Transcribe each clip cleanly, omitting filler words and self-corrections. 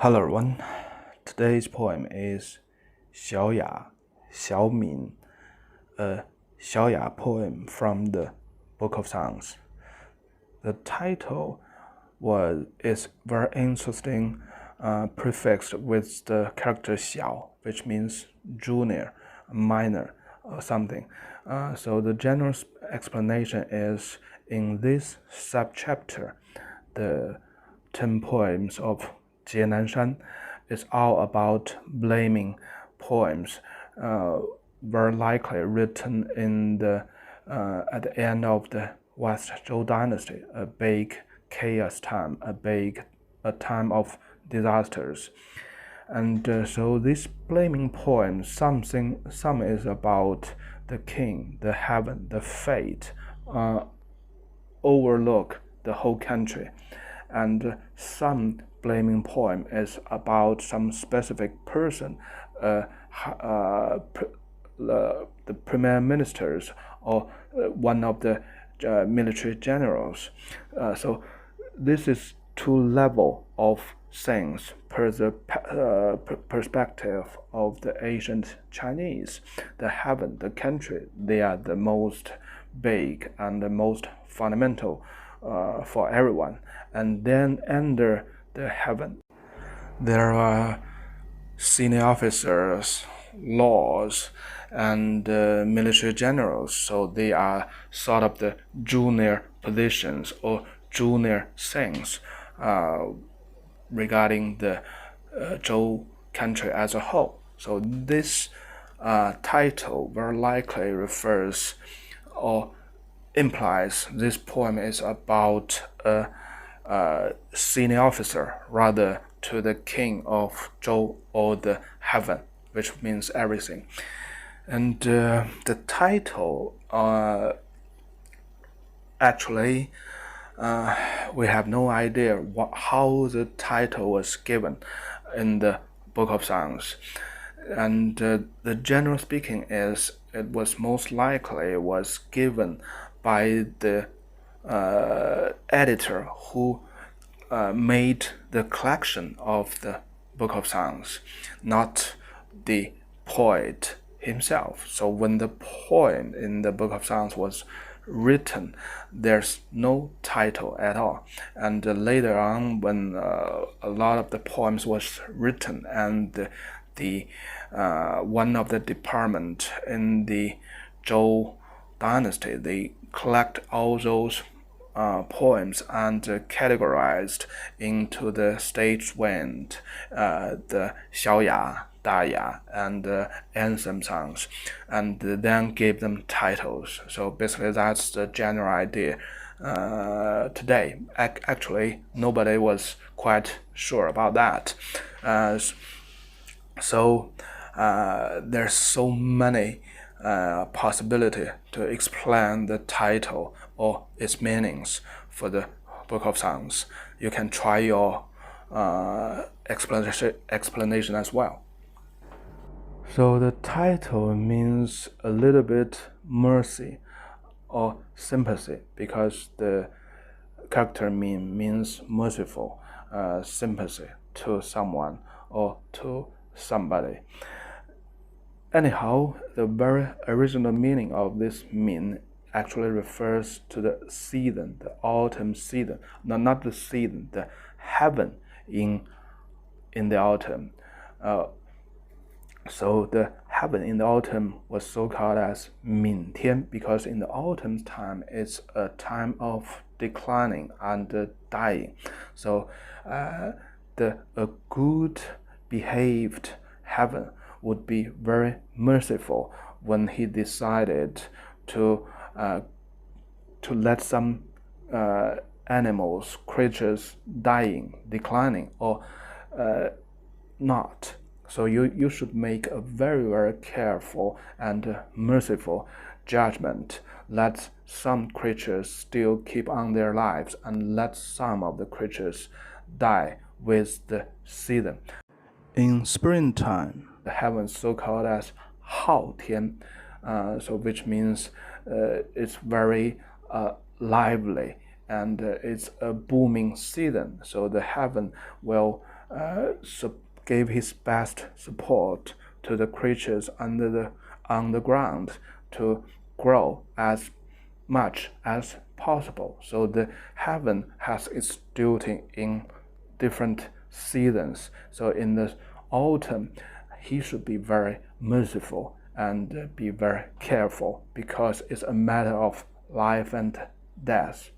Hello everyone, today's poem is Xiaoya, Xiaomin, a Xiaoya poem from the Book of Songs. The title is very interesting, prefixed with the character Xiao, which means junior, minor, or something. So the general explanation is in this subchapter, the 10 Poems of Jienanshan is all about blaming poems, very likely written at the end of the West Zhou dynasty, a big chaos time, a time of disasters. And so this blaming poem, some is about the king, the heaven, the fate, overlook the whole country, and some blaming poem is about some specific person, the premier ministers or one of the military generals. So this is two level of things per the perspective of the ancient Chinese. The heaven, the country, they are the most big and the most fundamental for everyone. And then under the heaven, there are senior officers, lords, and military generals. So they are sort of the junior positions or junior things regarding the Zhou country as a whole. So this title very likely refers or implies this poem is about a senior officer rather to the king of Zhou or the heaven, which means everything. And the title actually we have no idea how the title was given in the Book of Songs. And the general speaking is it was most likely was given by the editor who made the collection of the Book of Songs, not the poet himself. So when the poem in the Book of Songs was written, there's no title at all. And later on, when a lot of the poems was written, and the one of the department in the Zhou dynasty, they collect all those poems and categorized into the stage wind, the Xiaoya, Daya, and anthem songs, and then gave them titles. So basically that's the general idea. Today, actually, nobody was quite sure about that. So there's so many possibility to explain the title or its meanings for the Book of Songs. You can try your explanation as well. So the title means a little bit mercy or sympathy, because the character means merciful, sympathy to someone or to somebody. Anyhow, the very original meaning of this min actually refers to the season, the autumn season. No, not the season, the heaven in the autumn. So the heaven in the autumn was so called as min tian, because in the autumn time it's a time of declining and dying. So a good behaved heaven would be very merciful when he decided to let some animals, creatures dying, declining, or not. So you should make a very, very careful and merciful judgment. Let some creatures still keep on their lives, and let some of the creatures die with the season. In springtime, the heavens so called as hao tian, so which means it's very lively and it's a booming season. So the heaven will gave his best support to the creatures on the ground to grow as much as possible. So the heaven has its duty in different seasons. So in the autumn, he should be very merciful and be very careful because it's a matter of life and death.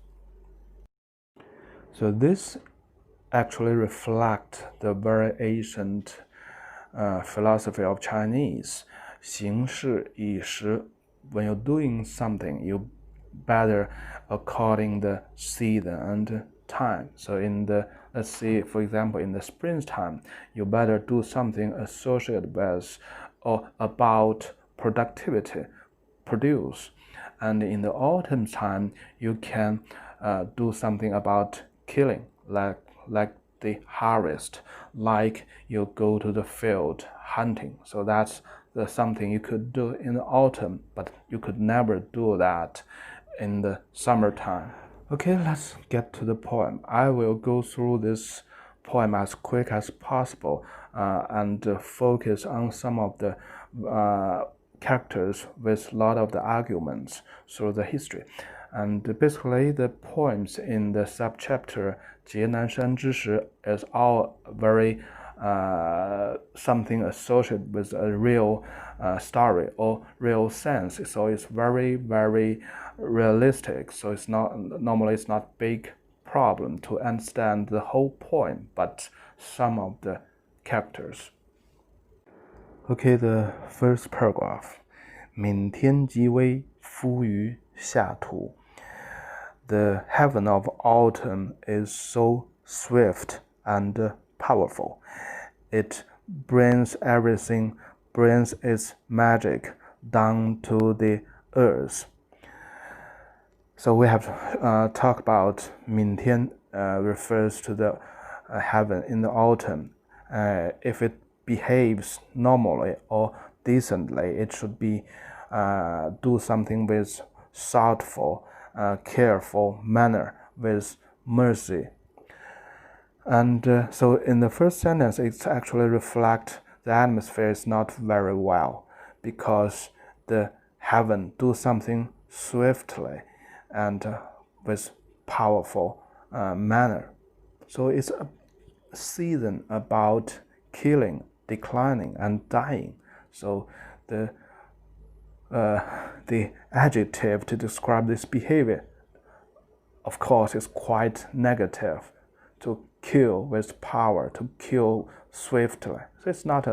So this actually reflects the very ancient philosophy of Chinese. 行事以时. When you're doing something, you better according the season and time. So let's see, for example, in the springtime, you better do something associated with or about productivity, produce. And in the autumn time, you can do something about killing, like the harvest, like you go to the field hunting. So that's something you could do in the autumn, but you could never do that in the summertime. Okay, let's get to the poem. I will go through this poem as quick as possible and focus on some of the characters with a lot of the arguments through the history. And basically, the poems in the subchapter 节南山之什 is all very something associated with a real story or real sense. So it's very, very realistic. So it's not normally it's not big problem to understand the whole poem, but some of the characters. Okay, the first paragraph. 旻天疾威，敷于下土. The heaven of autumn is so swift and powerful. It brings its magic down to the earth. So we have talked about 旻天 refers to the heaven in the autumn. If it behaves normally or decently, it should be do something with thoughtful, careful manner, with mercy. And so in the first sentence, it actually reflects the atmosphere is not very well because the heaven do something swiftly and with powerful manner. So it's a season about killing, declining, and dying. So the adjective to describe this behavior, of course, is quite negative. To kill with power, to kill swiftly. So it's not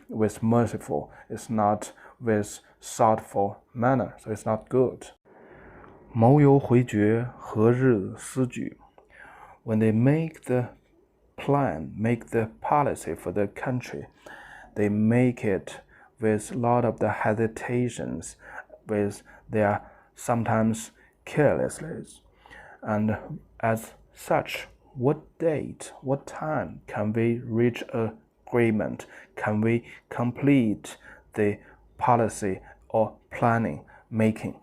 with merciful, it's not with thoughtful manner, so it's not good. 谋犹回遹，何日斯沮. When they make the plan, make the policy for the country, they make it with a lot of the hesitations, with their sometimes carelessness. And as such, what date, what time can we reach agreement? Can we complete the policy or planning making?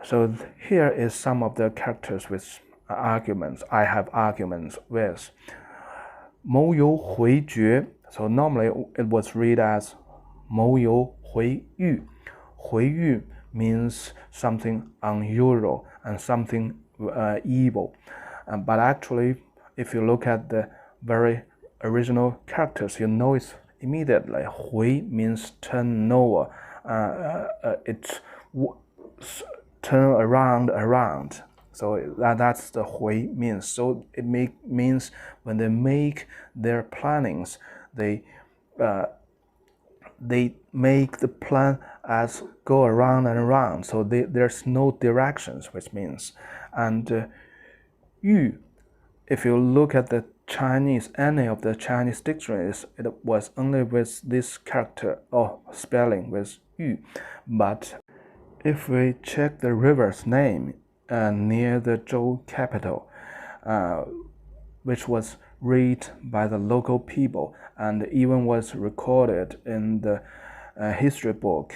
So here is some of the characters with arguments. I have arguments with 谋犹回遹. So normally it was read as 谋犹回遹. 回遹 means something unusual and something evil. But actually, if you look at the very original characters, you know it immediately. 回 means turn over. It's turn around. So that's the 回 means. So it means when they make their plannings, they make the plan as go around and around. So there's no directions, which means. And 遹, if you look at the Chinese, any of the Chinese dictionaries, it was only with this character or spelling with 遹. But if we check the river's name near the Zhou capital, which was read by the local people and even was recorded in the history book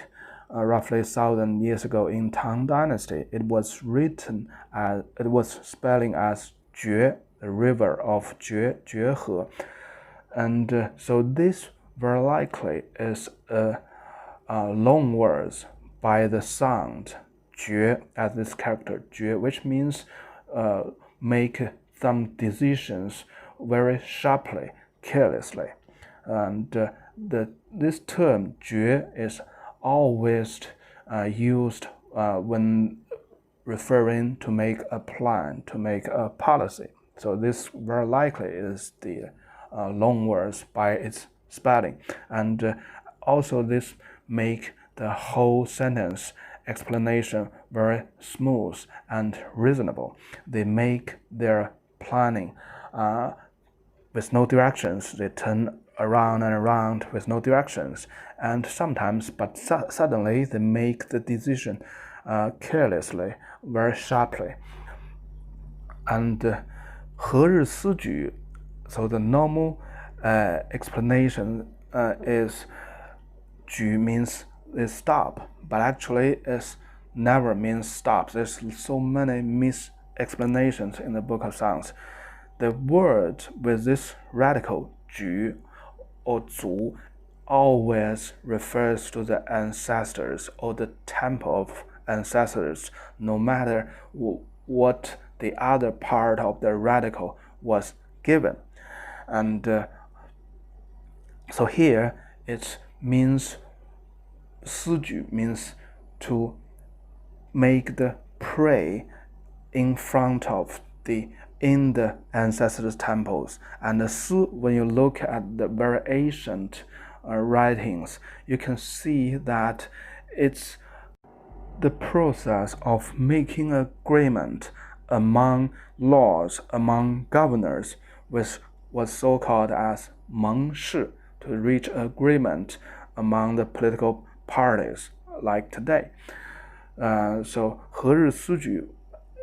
roughly 1,000 years ago in Tang Dynasty, it was written as, it was spelling as 决, the river of 决, 决河. And so this very likely is a long words by the sound 决 as this character 决, which means make some decisions very sharply, carelessly. And this term 决 is always used when referring to make a plan, to make a policy. So this very likely is the long words by its spelling. And also this make the whole sentence explanation very smooth and reasonable. They make their planning with no directions. They turn around and around with no directions. And sometimes, but suddenly, they make the decision carelessly, very sharply. And 何日斯沮, so the normal explanation is 沮 means is stop, but actually it never means stop. There's so many mis-explanations in the Book of Songs. The word with this radical 沮 or 祖 always refers to the ancestors or the temple of ancestors, no matter what the other part of the radical was given. And so here it means 思举 means to make the prayer in front of in the ancestors' temples. And the 思, when you look at the very ancient writings, you can see that it's the process of making agreement among lords, among governors, with what's so-called as 盟誓, to reach agreement among the political parties like today. So 何日斯沮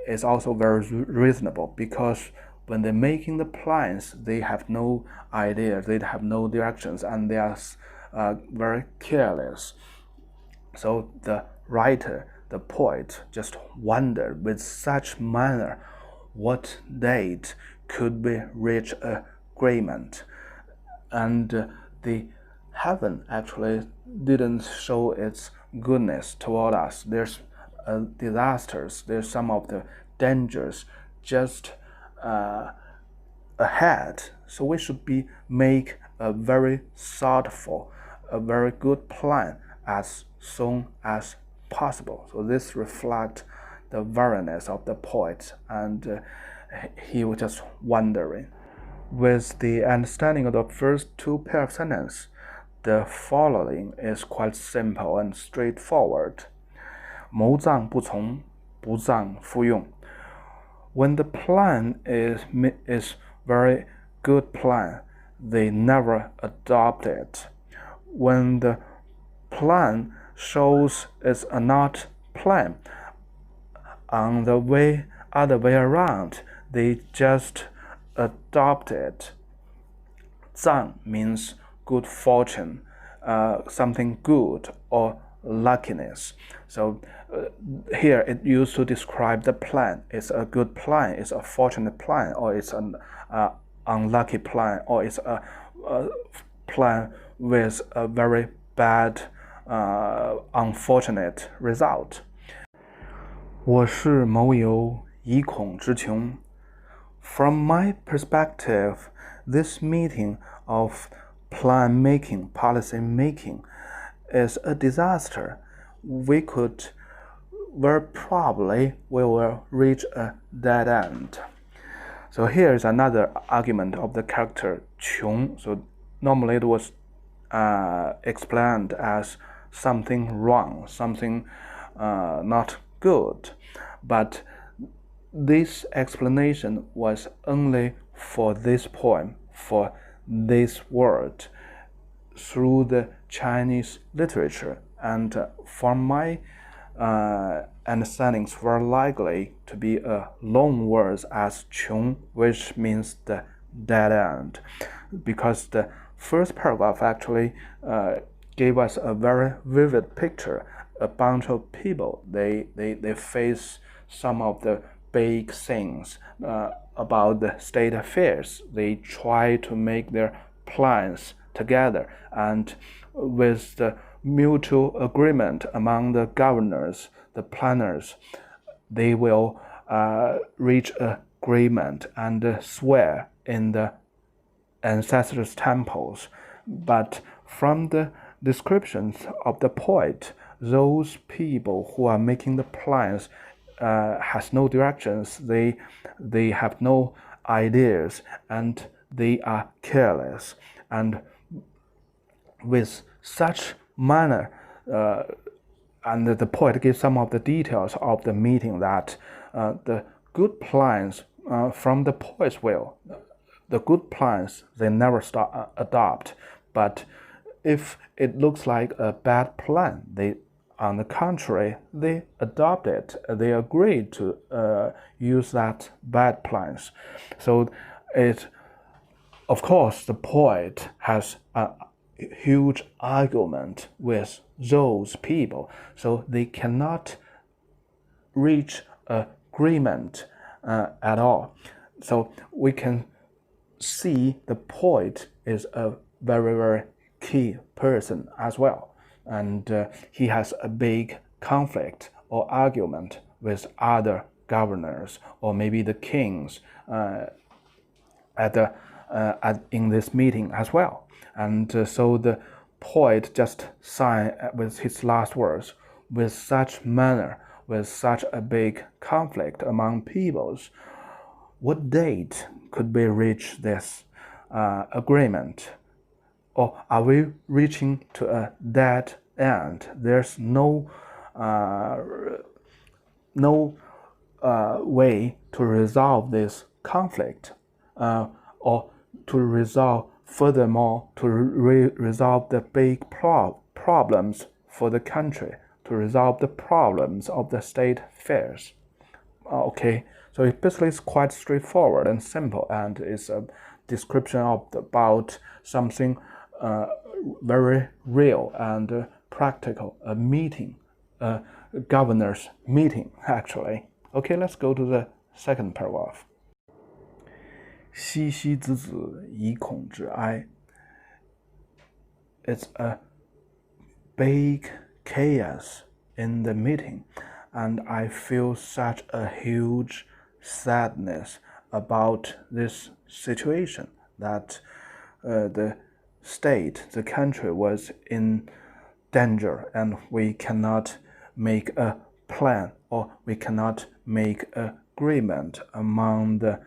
is also very reasonable, because when they're making the plans, they have no ideas, they have no directions, and they are very careless. So the writer, the poet, just wondered with such manner what date could be reach agreement. And the heaven actually didn't show its goodness toward us. There's disasters, there's some of the dangers just ahead. So we should make a very thoughtful, a very good plan as soon as possible. So this reflects the variness of the poet, and he was just wondering. With the understanding of the first two pair of sentences, the following is quite simple and straightforward. 谋臧不从，不臧覆用. When the plan is very good plan, they never adopt it. When the plan shows it's a not plan, on the other way around, they just adopt it. 臧 means good fortune, something good or luckiness. So here it used to describe the plan. It's a good plan, it's a fortunate plan, or it's an unlucky plan, or it's a plan with a very bad, unfortunate result. 我视谋犹，亦孔之邛. From my perspective, this meeting of plan making, policy making, is a disaster. We will reach a dead end. So here is another argument of the character 邛. So normally it was explained as something wrong, something not good. But this explanation was only for this poem, for this word, through the Chinese literature. And from my understandings, were likely to be a long word as 穷, which means the dead end, because the first paragraph actually gave us a very vivid picture. A bunch of people, they face some of the big things about the state affairs. They try to make their plans together, and with the mutual agreement among the governors, the planners, they will reach agreement and swear in the ancestors' temples. But from the descriptions of the poet, those people who are making the plans has no directions, they have no ideas, and they are careless. And with such manner, and the poet gives some of the details of the meeting, that the good plans from the poet's will, the good plans they never adopt, but if it looks like a bad plan, they, on the contrary, they adopt it. They agree to use that bad plans. So of course, the poet has a huge argument with those people, so they cannot reach agreement at all. So we can see the poet is a very, very key person as well, and he has a big conflict or argument with other governors or maybe the kings in this meeting as well. And so the poet just signed with his last words, with such manner, with such a big conflict among peoples, what date could we reach this agreement? Or are we reaching to a dead end? There's no way to resolve this conflict, or to resolve, furthermore, to resolve the big problems for the country, to resolve the problems of the state affairs. Okay, so it basically is quite straightforward and simple, and it's a description about something very real and practical, a meeting, a governor's meeting, actually. Okay, let's go to the second paragraph. 旖旎之子，以孔之哀. It's a big chaos in the meeting, and I feel such a huge sadness about this situation, that the state, the country was in danger, and we cannot make a plan, or we cannot make agreement among the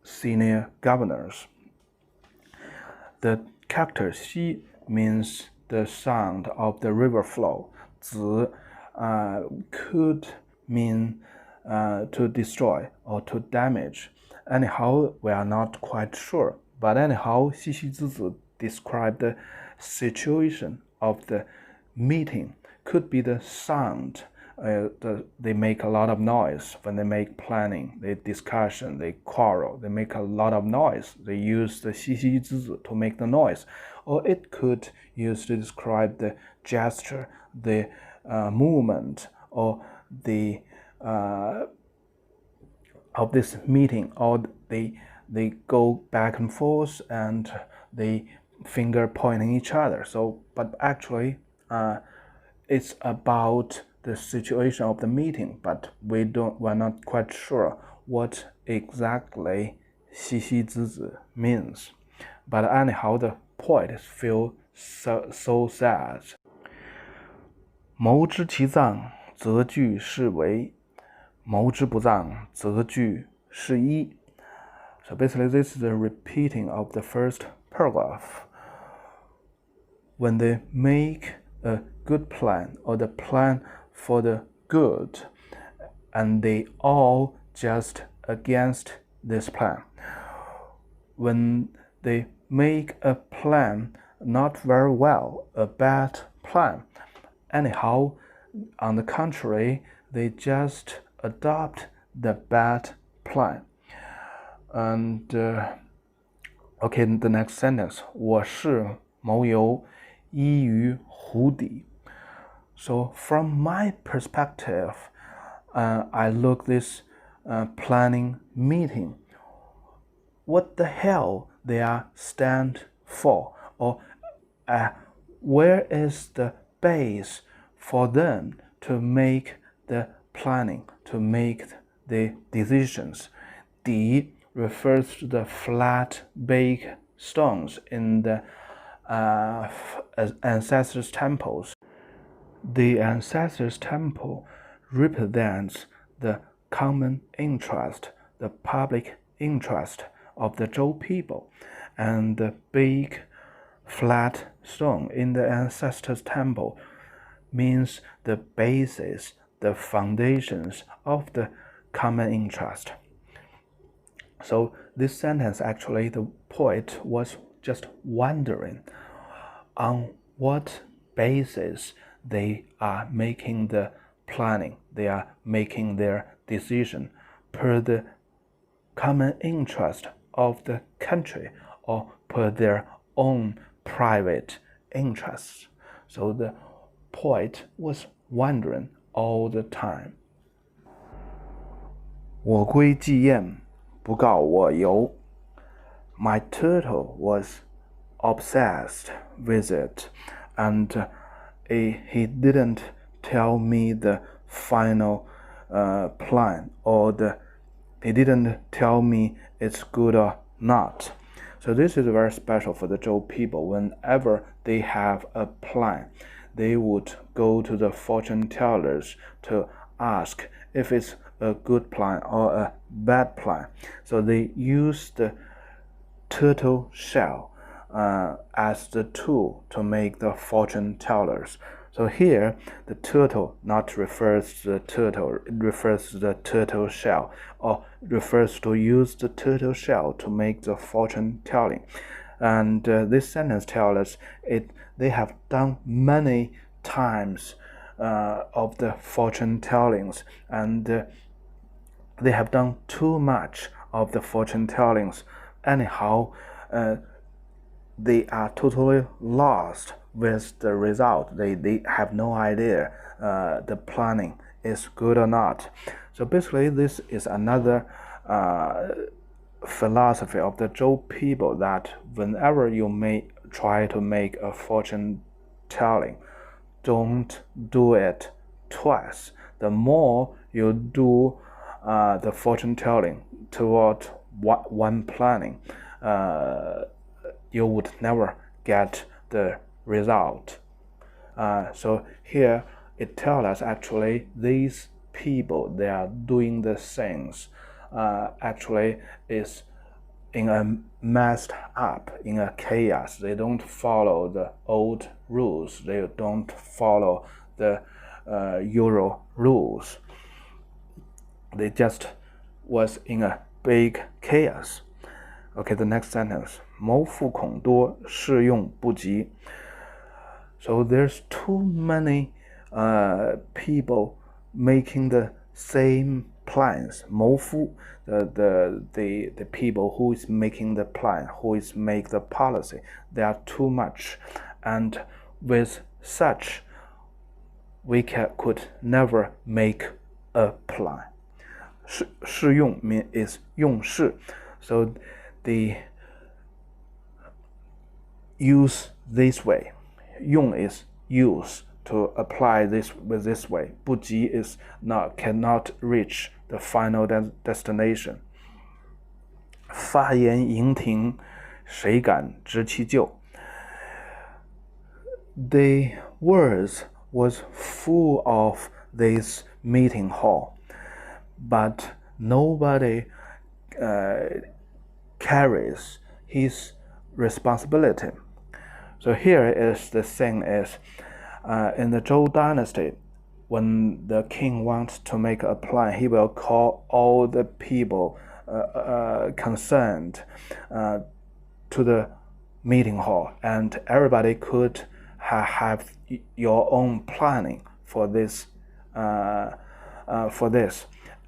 senior governors. The character 旖 means the sound of the river flow. 子 could mean to destroy or to damage. Anyhow, we are not quite sure. But anyhow, 旖旎之子 describe the situation of the meeting. Could be the sound. They make a lot of noise when they make planning, they discussion, they quarrel, they make a lot of noise. They use the 旖旎之子 to make the noise. Or it could use to describe the gesture, the movement, or the of this meeting, or they go back and forth and they finger pointing each other. So, but actually, it's about the situation of the meeting, but we're not quite sure what exactly 旖旎之子 means. But anyhow, the poet feels so sad. 谋之其臧，则具是违；谋之不臧，则具是依. So basically, this is a repeating of the first paragraph. When they make a good plan, or the plan for the good, and they all just against this plan. When they make a plan not very well, a bad plan, anyhow, on the contrary, they just adopt the bad plan. And okay, the next sentence, 我视谋犹，伊于胡厎. So from my perspective, I look this planning meeting. What the hell they are stand for, or where is the base for them to make the planning, to make the decisions. 底 refers to the flat big stones in the ancestors' temples. The ancestors' temple represents the common interest, the public interest of the Zhou people, and the big flat stone in the ancestors' temple means the basis, the foundations of the common interest. So this sentence, actually, the poet was just wondering on what basis they are making the planning, they are making their decision per the common interest of the country or per their own private interests. So the poet was wondering all the time. 我龟既厌，不臧我犹. My turtle was obsessed with it, and he didn't tell me the final plan, or he didn't tell me it's good or not. So this is very special for the Zhou people. Whenever they have a plan, they would go to the fortune tellers to ask if it's a good plan or a bad plan. So they use the turtle shell as the tool to make the fortune tellers. So here, the turtle not refers to the turtle, it refers to the turtle shell, or refers to use the turtle shell to make the fortune telling. And this sentence tells us they have done many times of the fortune tellings, and they have done too much of the fortune tellings. Anyhow, they are totally lost with the result. They have no idea the planning is good or not. So basically, this is another philosophy of the Zhou people, that whenever you may try to make a fortune telling, don't do it twice. The more you do the fortune telling toward one planning, you would never get the result. So here it tells us, actually, these people, they are doing the things actually is in a messed up, in a chaos. They don't follow the old rules, they don't follow the Euro rules. They just was in a big chaos. Okay, the next sentence. 谋夫孔多，是用不集. So there's too many people making the same plans. 谋夫, the people who is making the plan, who is make the policy, there are too much, and with such, we could never make a plan. 适用 is 用事, so the use this way. 用 is use, to apply this with this way. 不及 is cannot reach the final destination. 发言盈庭，谁敢知其咎? The words was full of this meeting hall, but nobody carries his responsibility. So here is the thing is, in the Zhou dynasty, when the king wants to make a plan, he will call all the people concerned to the meeting hall, and everybody could have your own planning for this.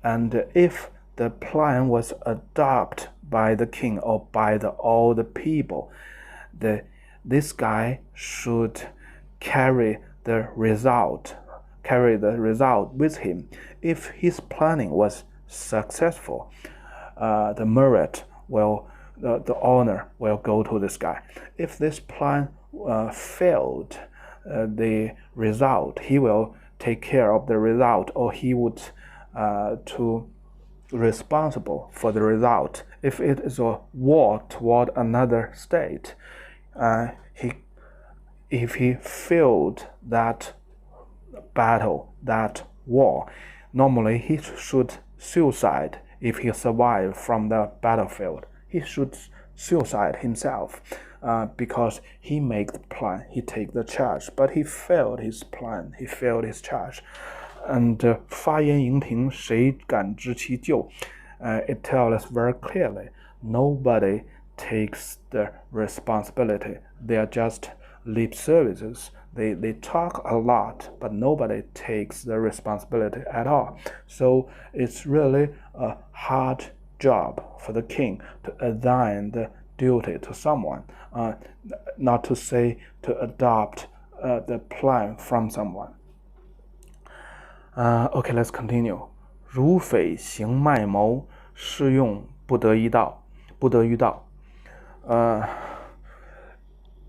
And if the plan was adopted by the king or by all the people, this guy should carry the result with him. If his planning was successful, the merit will the honor will go to this guy. If this plan failed, the result, he will take care of the result, or he would to responsible for the result. If it is a war toward another state, if he failed that battle, that war, normally he should suicide. If he survived from the battlefield, he should suicide himself, because he make the plan, he take the charge, but he failed his plan, he failed his charge. And 发言营庭，谁敢知其咎? It tells us very clearly, nobody takes the responsibility. They are just lip services. They talk a lot, but nobody takes the responsibility at all. So it's really a hard job for the king to assign the duty to someone, not to say to adopt the plan from someone. Okay, let's continue. 如匪行卖谋，是用不得一道，不得于道。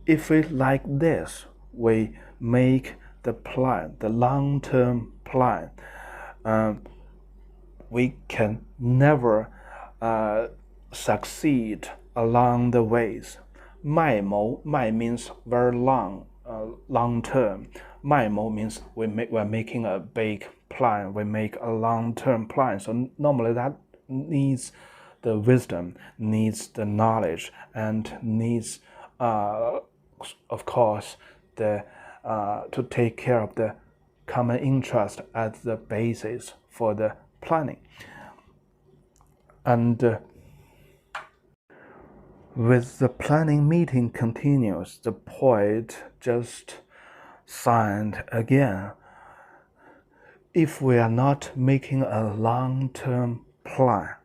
If we like this, we make the plan, the long-term plan. We can never succeed along the ways. 卖谋, 卖 means very long, long term. 卖谋 means we're making a big plan, we make a long-term plan. So normally that needs the wisdom, needs the knowledge, and needs, of course, the to take care of the common interest as the basis for the planning. And with the planning meeting continues, the poet just signed again. If we are not making a long-term plan,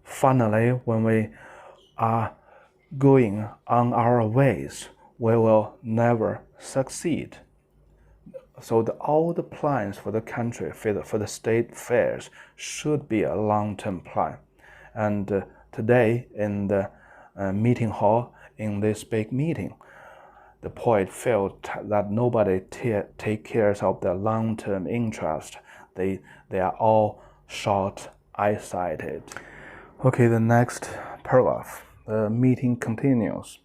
finally, when we are going on our ways, we will never succeed. So all the plans for the country, for the state affairs, should be a long-term plan. And today, in the meeting hall, in this big meeting, the poet felt that nobody take care of the long-term interest. They are all short-sighted. Okay, the next paragraph. The meeting continues.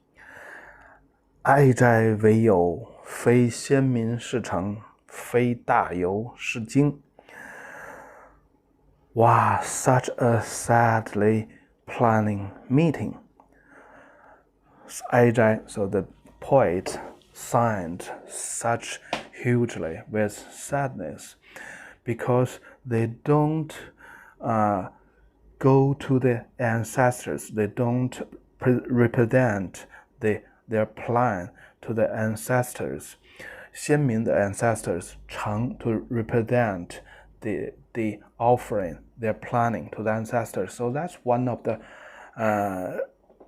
哀哉唯有，非先民是诚，非大游是经。Wow, such a sadly planning meeting. 哀哉, so the poet signed such hugely with sadness, because they don't go to the ancestors, they don't represent their plan to the ancestors. 先民 the ancestors, 诚 to represent the offering, their planning to the ancestors. So that's one of the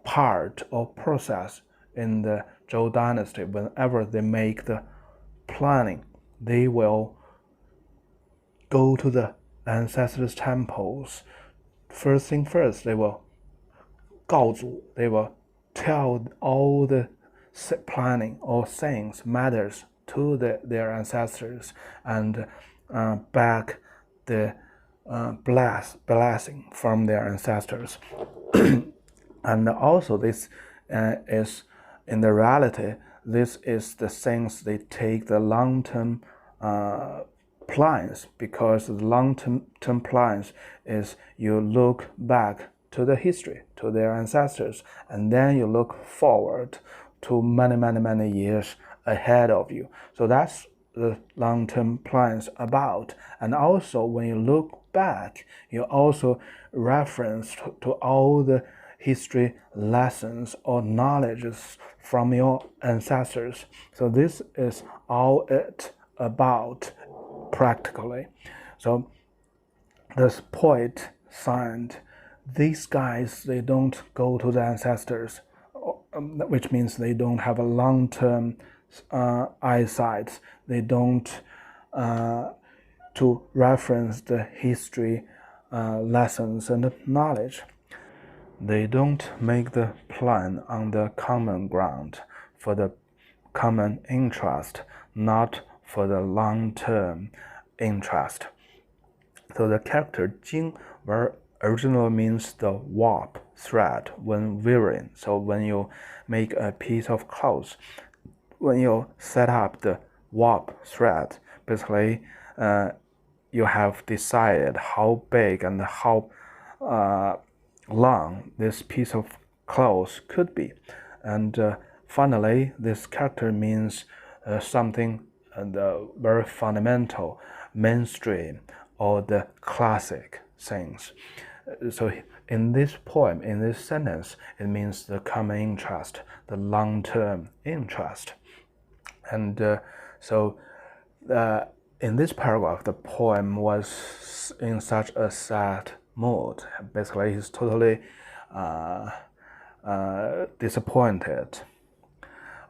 part or process in the Zhou dynasty. Whenever they make the planning, they will go to the ancestors' temples. First thing first, they will 告祖, they will tell all the planning or things, matters to their ancestors, and beg the blessing from their ancestors. And also this is, in the reality, this is the things they take the long-term plans, because the long-term plans is you look back to the history, to their ancestors, and then you look forward to many years ahead of you. So that's the long-term plans about. And also when you look back, you also reference to all the history lessons or knowledges from your ancestors. So this is all it about practically. So this poet signed, these guys, they don't go to the ancestors, which means they don't have a long-term eyesight. They don't to reference the history lessons and knowledge. They don't make the plan on the common ground for the common interest, not for the long-term interest. So the character Jing, where originally means the warp thread when wearing. So when you make a piece of clothes, when you set up the warp thread, basically you have decided how big and how long this piece of clothes could be. And finally, this character means something very fundamental, mainstream, or the classic things. So in this poem, in this sentence, it means the common interest, the long-term interest. And so in this paragraph, the poem was in such a sad mood. Basically, he's totally disappointed.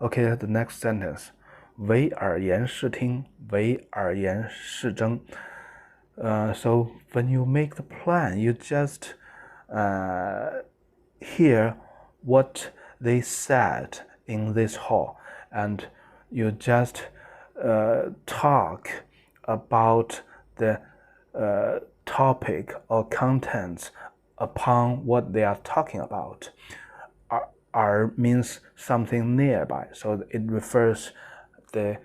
Okay, the next sentence. 唯尔言视听，唯尔言视争. So when you make the plan, you just hear what they said in this hall, and you just talk about the topic or contents upon what they are talking about. Means something nearby, so it refers the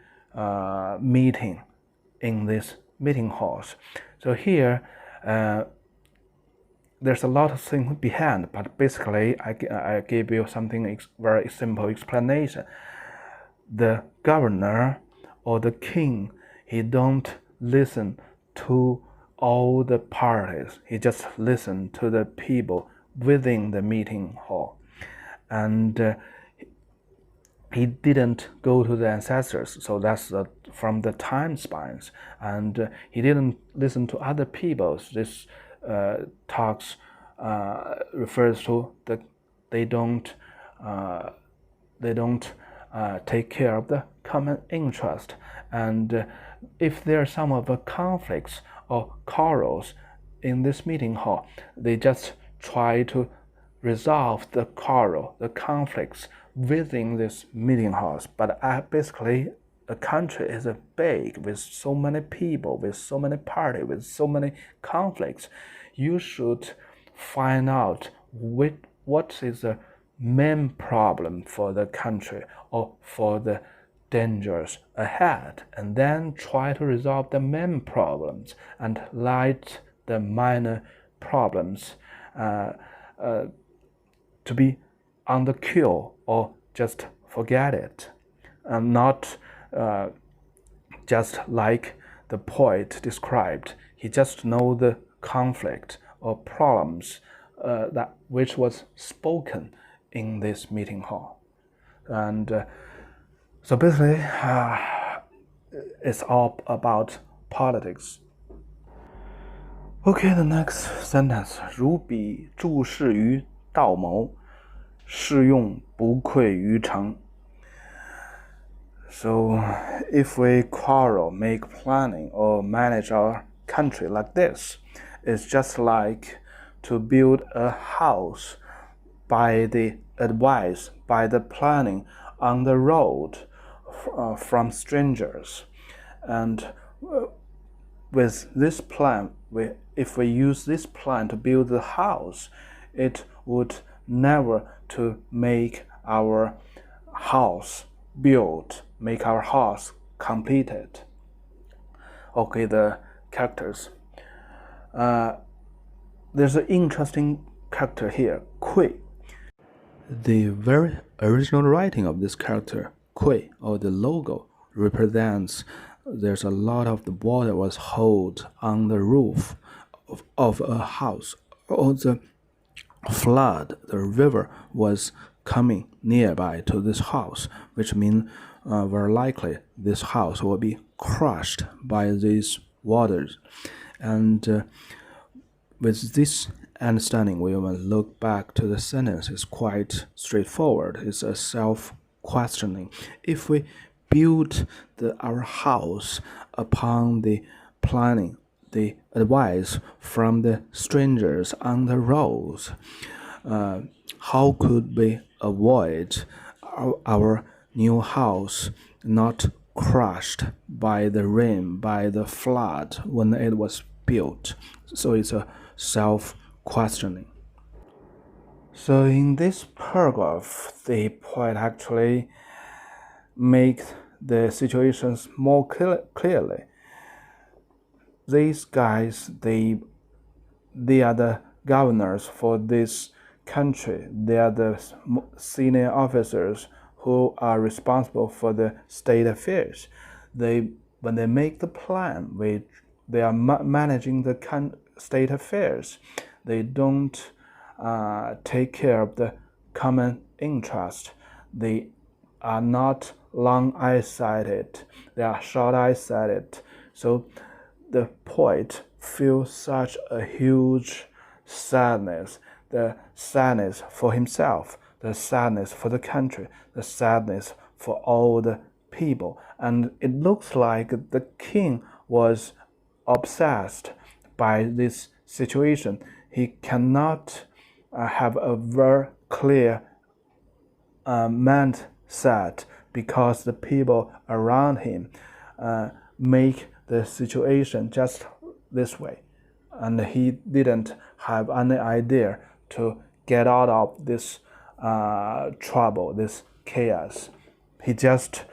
meeting in this meeting halls. So here there's a lot of things behind, but basically I give you something very simple explanation. The governor or the king, he don't listen to all the parties. He just listen to the people within the meeting hall. And he didn't go to the ancestors, so that's from the time spans. And he didn't listen to other people's. This talks refers to that they don't take care of the common interest. And if there are some of the conflicts or quarrels in this meeting hall, they just try to resolve the quarrel, the conflicts within this meeting house. But basically, a country is big with so many people, with so many parties, with so many conflicts. You should find out what is the main problem for the country or for the dangers ahead, and then try to resolve the main problems and let the minor problems to be on the queue or just forget it, and not just like the poet described. He just know the conflict or problems that which was spoken in this meeting hall. And so basically it's all about politics. Okay, the next sentence. 如彼注释于道谋，是用不愧于诚. So if we quarrel, make planning, or manage our country like this, it's just like to build a house by the advice, by the planning on the road from strangers. And with this plan, if we use this plan to build the house, it would never to make our house built, make our house completed. Okay, the characters. There's an interesting character here, 愧. The very original writing of this character, 愧, or the logo, represents there's a lot of the water was held on the roof of a house, or the flood, the river was coming nearby to this house, which means very likely this house will be crushed by these waters. And with this understanding, we will look back to the sentence. It's quite straightforward. It's a self-questioning. If we build our house upon the planning, the advice from the strangers on the roads, how could we avoid our new house not crushed by the rain, by the flood when it was built? So it's a self-questioning. So in this paragraph, the poet actually makes the situations more clearly. These guys, they are the governors for this country. They are the senior officers who are responsible for the state affairs. When they make the plan, they are managing the state affairs. They don't take care of the common interest. They are not long-eye-sighted. They are short-eye-sighted. So the poet feels such a huge sadness, the sadness for himself, the sadness for the country, the sadness for all the people. And it looks like the king was obsessed by this situation. He cannot have a very clear mindset because the people around him make the situation just this way, and he didn't have any idea to get out of this trouble, this chaos. He just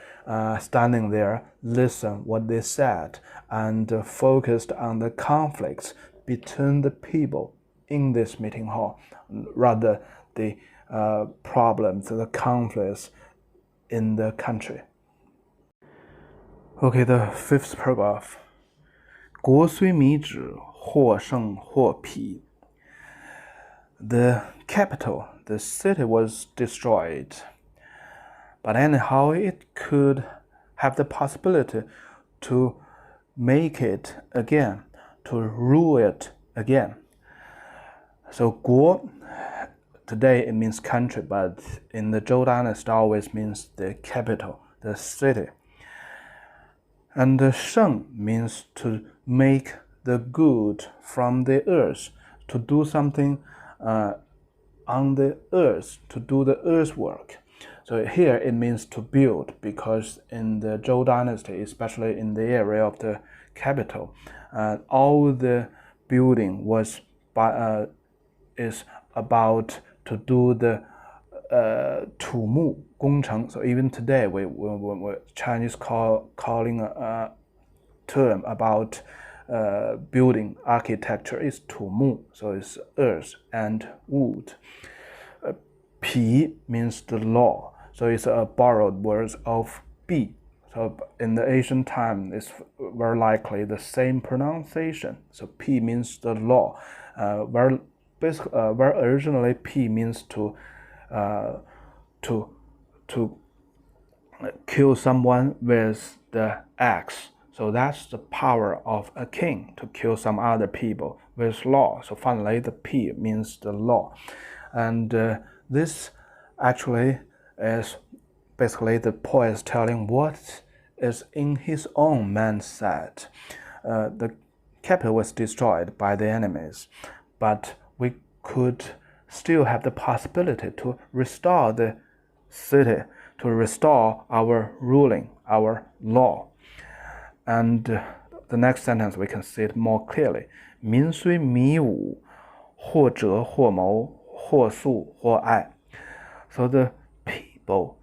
standing there, listen what they said, and focused on the conflicts between the people in this meeting hall, rather the problems, the conflicts in the country. Okay, the fifth paragraph. 国虽靡止，或胜或疲. The capital, the city was destroyed, but anyhow it could have the possibility to make it again, to rule it again. So 国, today it means country, but in the Zhou dynasty always means the capital, the city. And the sheng means to make the good from the earth, to do something on the earth, to do the earth work. So here it means to build, because in the Zhou dynasty, especially in the area of the capital, all the building is about to do the 土木工程. So even today, we Chinese calling a term about building architecture is 土木, so it's earth and wood. 皮 means the law, so it's a borrowed word of 币. So in the ancient time, it's very likely the same pronunciation. So 皮 means the law. Where originally 皮 means to kill someone with the axe. So that's the power of a king, to kill some other people with law. So finally, the P means the law. And this actually is basically the poet telling what is in his own mindset. The capital was destroyed by the enemies, but we could still have the possibility to restore the city, to restore our ruling, our law. And the next sentence we can see it more clearly. 民虽靡武，或折或谋，或速或爱. So the people,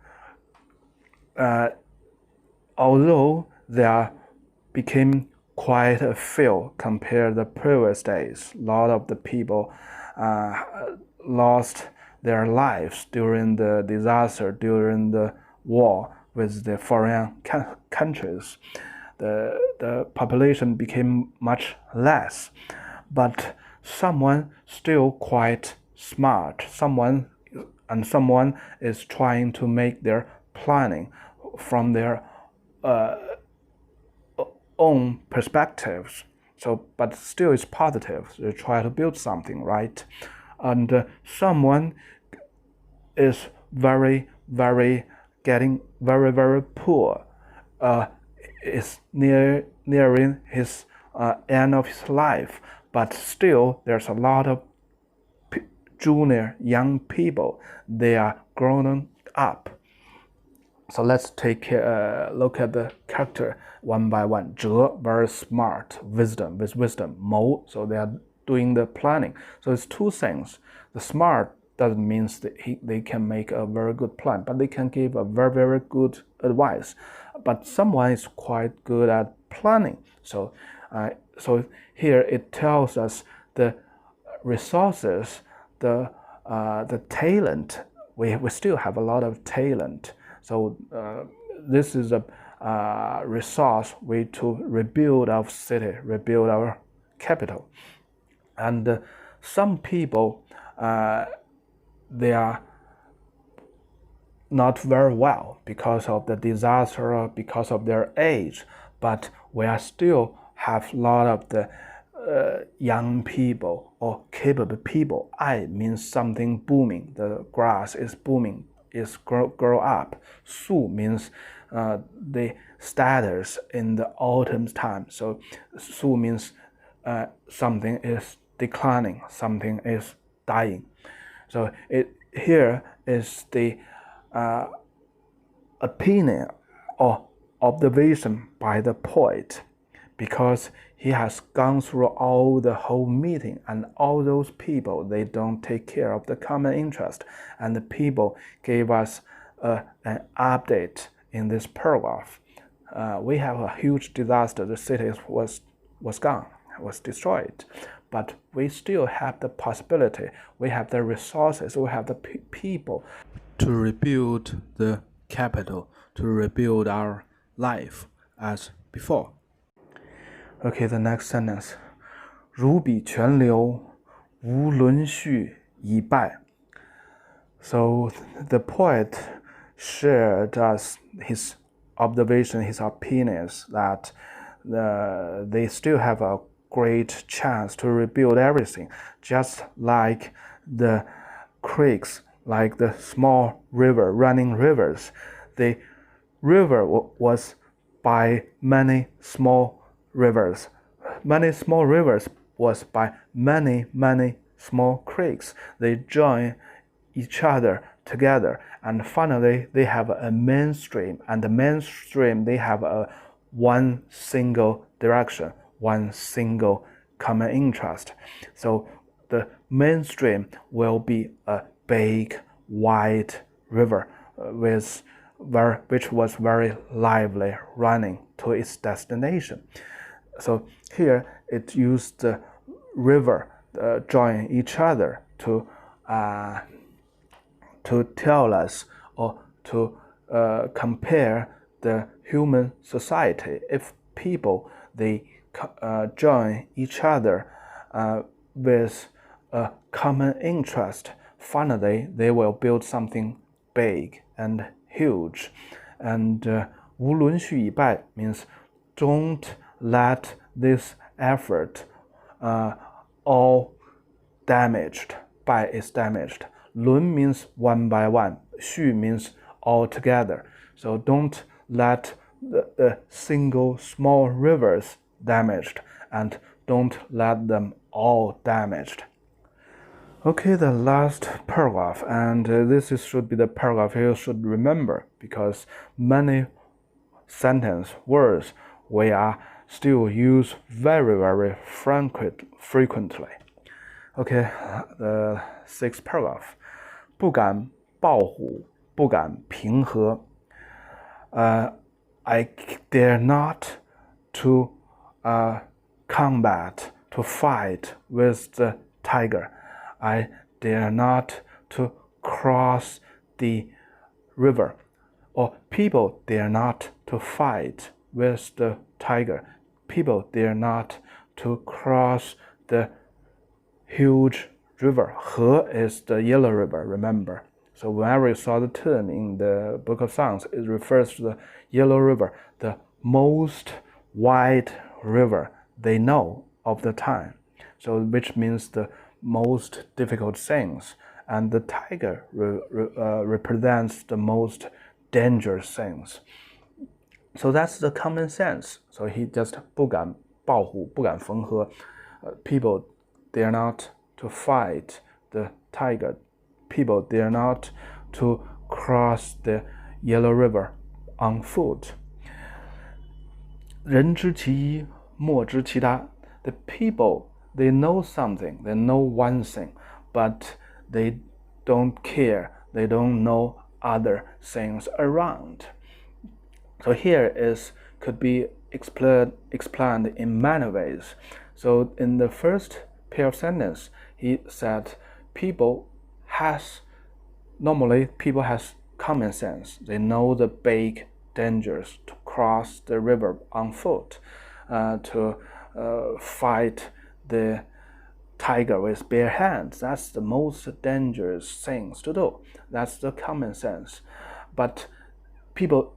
although there became quite a few compared to the previous days, a lot of the people lost their lives during the disaster, during the war with the foreign countries. The population became much less, but someone still quite smart, someone is trying to make their planning from their own perspectives. So, but still it's positive. They try to build something, right? And someone is getting very poor. Is nearing his end of his life, but still there's a lot of junior young people, they are grown up. So let's look at the character one by one. Zhe, very smart, wisdom, with wisdom. Mo, so they are doing the planning. So it's two things. The smart doesn't mean that they can make a very good plan, but they can give a very, very good advice. But someone is quite good at planning. So here it tells us the resources, the talent. We still have a lot of talent. So this is a resource way to rebuild our city, rebuild our capital. And some people, they are not very well because of the disaster or because of their age, but we are still have a lot of the young people or capable people. Ai means something booming. The grass is booming, is grow up. Su means the status in the autumn time. So Su means something is declining, something is dying. So here is the opinion or observation by the poet, because he has gone through all the whole meeting, and all those people, they don't take care of the common interest, and the people gave us an update in this paragraph. We have a huge disaster. The city was gone, was destroyed, but we still have the possibility, we have the resources, we have the people to rebuild the capital, to rebuild our life as before. Okay, the next sentence. 如彼泉流，无轮序以败. So the poet shared us his observation, his opinions that they still have a great chance to rebuild everything, just like the creeks, like the small river, running rivers. The river was by many small rivers. Many small rivers was by many small creeks. They join each other together, and finally they have a mainstream, and the mainstream, they have a one single direction, one single common interest. So the mainstream will be a big wide river which was very lively, running to its destination. So here it used the river join each other to tell us, or to compare the human society. If people, they join each other with a common interest, finally they will build something big and huge. And 无轮序以败 means don't let this effort all damaged. 败 is damaged. 轮 means one by one. 序 means all together. So don't let the single small rivers damaged, and don't let them all damaged. Okay, the last paragraph, and this should be the paragraph you should remember, because many sentence words we are still use very frequently. Okay, the sixth paragraph. 不敢抱虎，不敢平和。I dare not to combat, to fight with the tiger. I dare not to cross the river, or people dare not to fight with the tiger. People dare not to cross the huge river. 河 is the yellow river, remember. So whenever you saw the term in the Book of Songs, it refers to the yellow river, the most wide river they know of the time. So which means the most difficult things, and the tiger represents the most dangerous things. So that's the common sense. So he just 不敢抱虎，不敢缝合。People dare not to fight the tiger. People dare not to cross the Yellow River on foot. 人知其一，莫知其他。The people, they know something, they know one thing, but they don't care, they don't know other things around. So here could be explained in many ways. So in the first pair of sentences, he said normally people has common sense. They know the big dangers to cross the river on foot, to fight the tiger with bare hands. That's the most dangerous things to do. That's the common sense. But people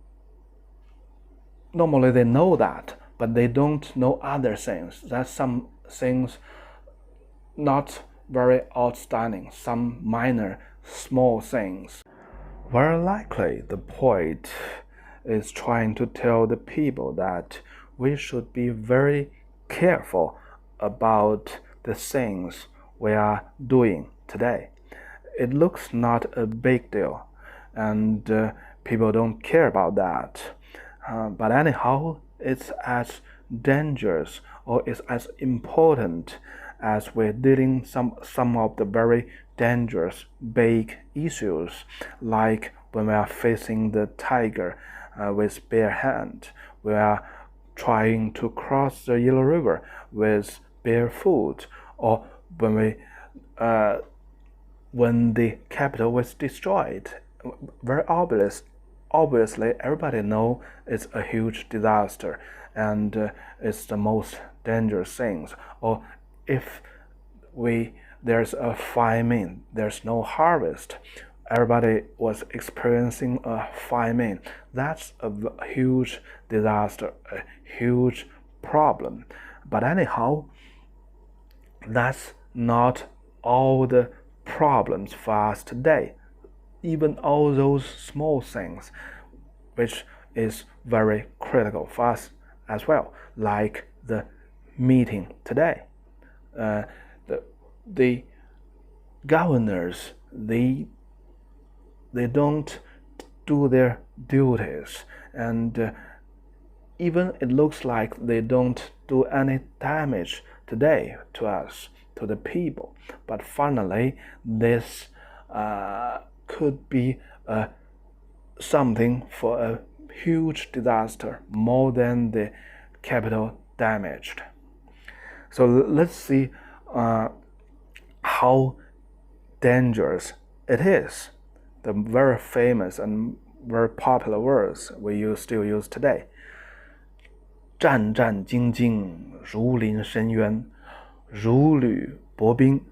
normally they know that, but they don't know other things. That's some things not very outstanding, some minor, small things. Very likely the poet is trying to tell the people that we should be very careful about the things we are doing today. It looks not a big deal, and people don't care about that. But anyhow, it's as dangerous or it's as important as we're dealing some of the very dangerous big issues, like when we are facing the tiger with bare hand, we are trying to cross the Yellow River with bare foot, or when the capital was destroyed. Very obviously everybody knows it's a huge disaster and it's the most dangerous things. Or if there's a famine, there's no harvest, everybody was experiencing a famine, that's a huge disaster, a huge problem. But anyhow, that's not all the problems for us today. Even all those small things, which is very critical for us as well, like the meeting today. The governors, they don't do their duties, and even it looks like they don't do any damage today to us, to the people. But finally, this could be something for a huge disaster, more than the capital damaged. So let's see how dangerous it is. The very famous and very popular words we still use today. 战战兢兢，如临深渊，如履薄冰。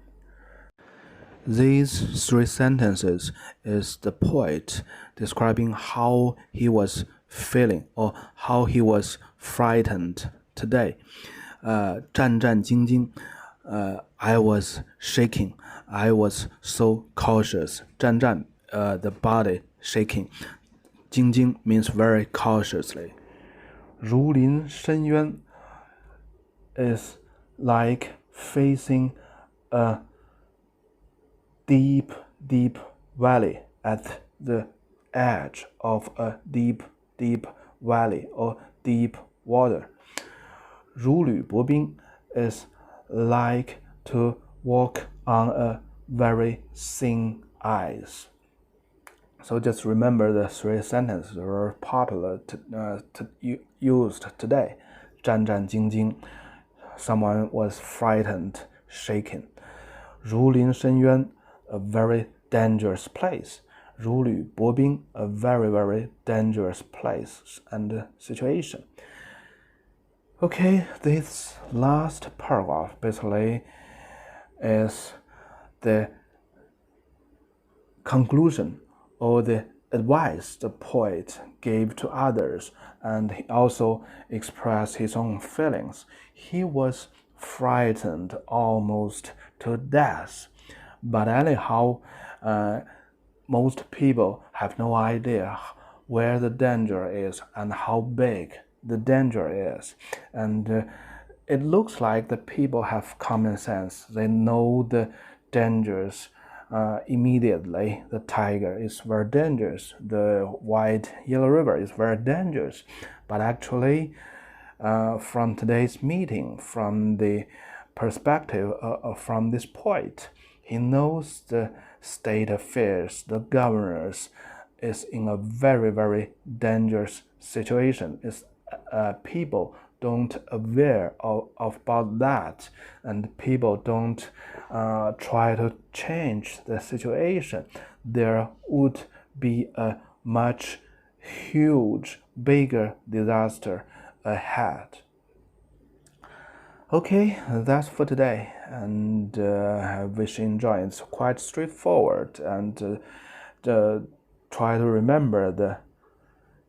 These three sentences is the poet describing how he was feeling or how he was frightened today. 战战兢兢, I was shaking. I was so cautious. 战战, the body shaking. 兢兢 means very cautiously. 如临深渊 is like facing a deep valley, at the edge of a deep valley or deep water. 如履薄冰 is like to walk on a very thin ice. So just remember the three sentences that are popular used today. 战战兢兢, someone was frightened, shaken. 如临深渊, a very dangerous place. 如履薄冰, a very dangerous place and situation. Okay, this last paragraph basically is the conclusion or the advice the poet gave to others, and he also expressed his own feelings. He was frightened almost to death, but anyhow, most people have no idea where the danger is and how big the danger is, and it looks like the people have common sense. They know the dangers immediately the tiger is very dangerous, the white yellow river is very dangerous. But actually, from today's meeting, from the perspective from this poet, he knows the state affairs, the governors is in a very, very dangerous situation. People don't aware about that, and people don't try to change the situation. There would be a much bigger disaster ahead. Okay, that's for today, and I wish you enjoy. It's quite straightforward, and try to remember the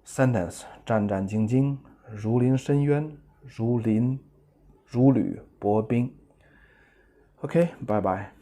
sentence 战战兢兢，如临深渊，如履薄冰。Okay, bye bye.